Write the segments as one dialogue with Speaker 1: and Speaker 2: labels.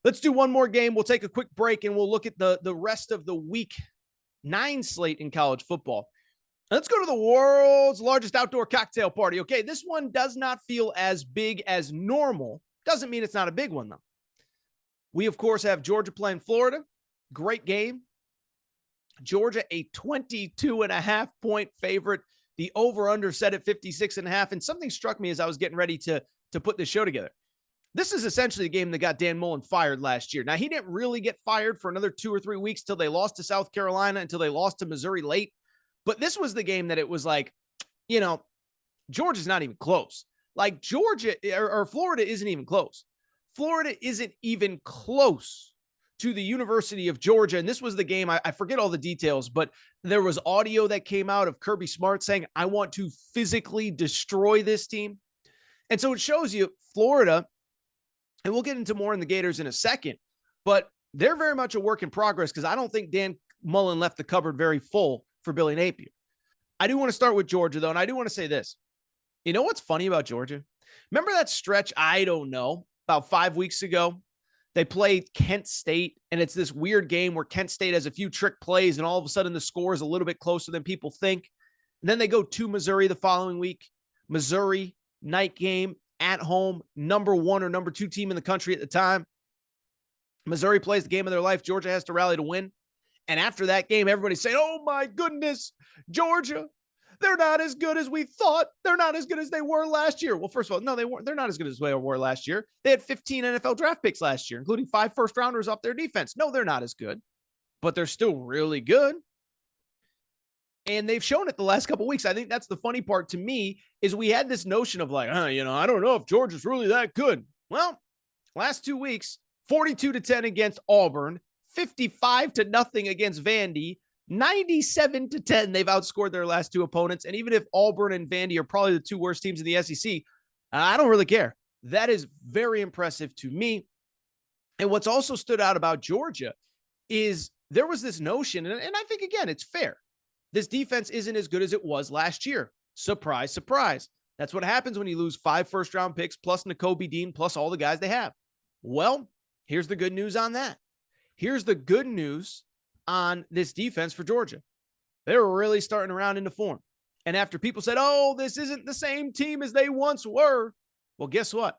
Speaker 1: Let's do one more game. We'll take a quick break and we'll look at the rest of the week 9 slate in college football. Let's go to the world's largest outdoor cocktail party. Okay, this one does not feel as big as normal. Doesn't mean it's not a big one, though. We, of course, have Georgia playing Florida. Great game. Georgia, a 22.5-point favorite. The over-under set at 56.5. And something struck me as I was getting ready to put this show together. This is essentially the game that got Dan Mullen fired last year. Now, he didn't really get fired for another 2 or 3 weeks till they lost to South Carolina, until they lost to Missouri late. But this was the game that it was like, Georgia's not even close. Like Georgia or Florida isn't even close. Florida isn't even close to the University of Georgia. And this was the game, I forget all the details, but there was audio that came out of Kirby Smart saying, I want to physically destroy this team. And so it shows you Florida, and we'll get into more in the Gators in a second, but they're very much a work in progress because I don't think Dan Mullen left the cupboard very full for Billy Napier. I do want to start with Georgia, though, and I do want to say this. You know what's funny about Georgia? Remember that stretch, I don't know, about 5 weeks ago? They played Kent State, and it's this weird game where Kent State has a few trick plays, and all of a sudden the score is a little bit closer than people think. And then they go to Missouri the following week. Missouri, night game, at home, number 1 or number 2 team in the country at the time. Missouri plays the game of their life. Georgia has to rally to win. And after that game, everybody's saying, oh my goodness, Georgia, they're not as good as we thought. They're not as good as they were last year. Well, first of all, no, they weren't. They're not as good as they were last year. They had 15 NFL draft picks last year, including 5 first-rounders off their defense. No, they're not as good, but they're still really good. And they've shown it the last couple of weeks. I think that's the funny part to me is we had this notion of like, I don't know if Georgia's really that good. Well, last 2 weeks, 42-10 against Auburn, 55-0 against Vandy, 97-10. They've outscored their last 2 opponents. And even if Auburn and Vandy are probably the 2 worst teams in the SEC, I don't really care. That is very impressive to me. And what's also stood out about Georgia is there was this notion, and I think, again, it's fair. This defense isn't as good as it was last year. Surprise, surprise. That's what happens when you lose 5 first-round picks plus Nakobe Dean plus all the guys they have. Well, here's the good news on that. Here's the good news on this defense for Georgia. They're really starting to round into form. And after people said, oh, this isn't the same team as they once were, well, guess what?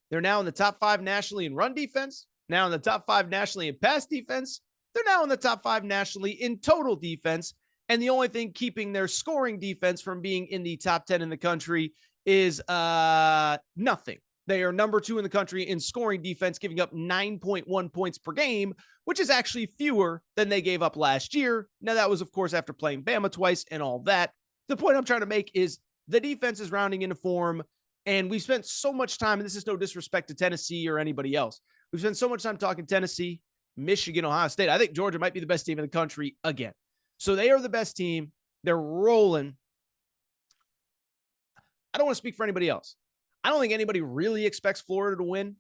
Speaker 1: They're now in the top 5 nationally in run defense, now in the top 5 nationally in pass defense. They're now in the top 5 nationally in total defense. And the only thing keeping their scoring defense from being in the top 10 in the country is nothing. They are number 2 in the country in scoring defense, giving up 9.1 points per game, which is actually fewer than they gave up last year. Now, that was, of course, after playing Bama twice and all that. The point I'm trying to make is the defense is rounding into form, and we've spent so much time, and this is no disrespect to Tennessee or anybody else. We've spent so much time talking Tennessee, Michigan, Ohio State. I think Georgia might be the best team in the country again. So they are the best team. They're rolling. I don't want to speak for anybody else. I don't think anybody really expects Florida to win.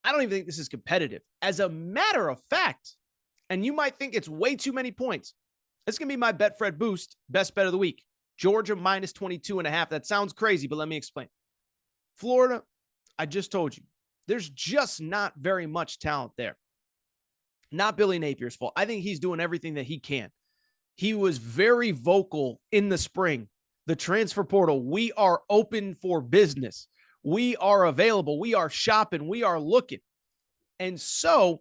Speaker 1: I don't even think this is competitive. As a matter of fact, and you might think it's way too many points, this is going to be my Betfred Boost best bet of the week. Georgia minus 22.5. That sounds crazy, but let me explain. Florida, I just told you, there's just not very much talent there. Not Billy Napier's fault. I think he's doing everything that he can. He was very vocal in the spring. The transfer portal, we are open for business. We are available. We are shopping. We are looking. And so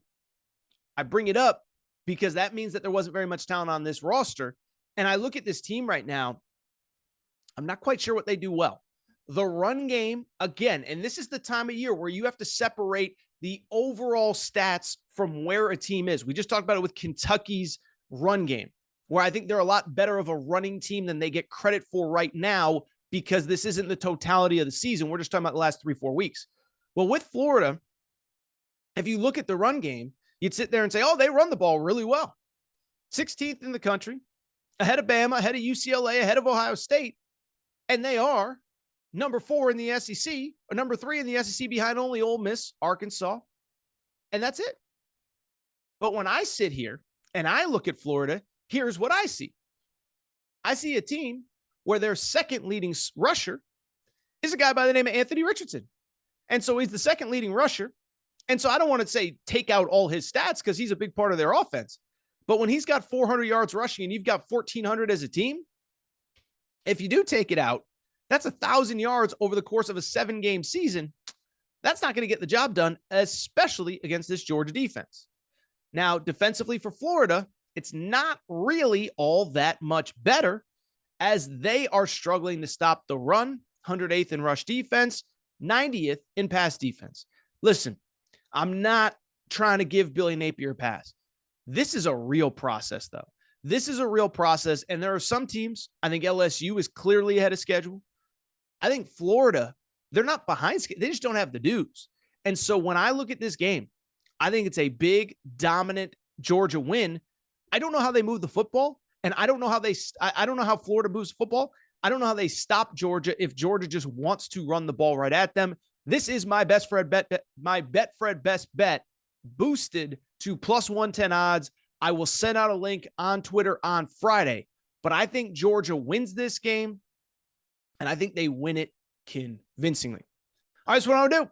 Speaker 1: I bring it up because that means that there wasn't very much talent on this roster. And I look at this team right now. I'm not quite sure what they do well. The run game, again, and this is the time of year where you have to separate the overall stats from where a team is. We just talked about it with Kentucky's run game, where I think they're a lot better of a running team than they get credit for right now because this isn't the totality of the season. We're just talking about the last 3-4 weeks. Well, with Florida, if you look at the run game, you'd sit there and say, oh, they run the ball really well. 16th in the country, ahead of Bama, ahead of UCLA, ahead of Ohio State. And they are number 4 in the SEC, or number 3 in the SEC behind only Ole Miss, Arkansas. And that's it. But when I sit here and I look at Florida, here's what I see. I see a team where their second leading rusher is a guy by the name of Anthony Richardson. And so he's the second leading rusher. And so I don't want to say take out all his stats because he's a big part of their offense. But when he's got 400 yards rushing and you've got 1,400 as a team, if you do take it out, that's 1,000 yards over the course of a 7-game season. That's not going to get the job done, especially against this Georgia defense. Now, defensively for Florida, it's not really all that much better as they are struggling to stop the run, 108th in rush defense, 90th in pass defense. Listen, I'm not trying to give Billy Napier a pass. This is a real process, though. This is a real process, and there are some teams, I think LSU is clearly ahead of schedule. I think Florida, they're not behind schedule. They just don't have the dudes. And so when I look at this game, I think it's a big, dominant Georgia win. I don't know how they move the football, and I don't know how I don't know how Florida moves football. I don't know how they stop Georgia if Georgia just wants to run the ball right at them. This is my Betfred best bet boosted to plus 110 odds. I will send out a link on Twitter on Friday, but I think Georgia wins this game, and I think they win it convincingly. All right, that's what I'll do.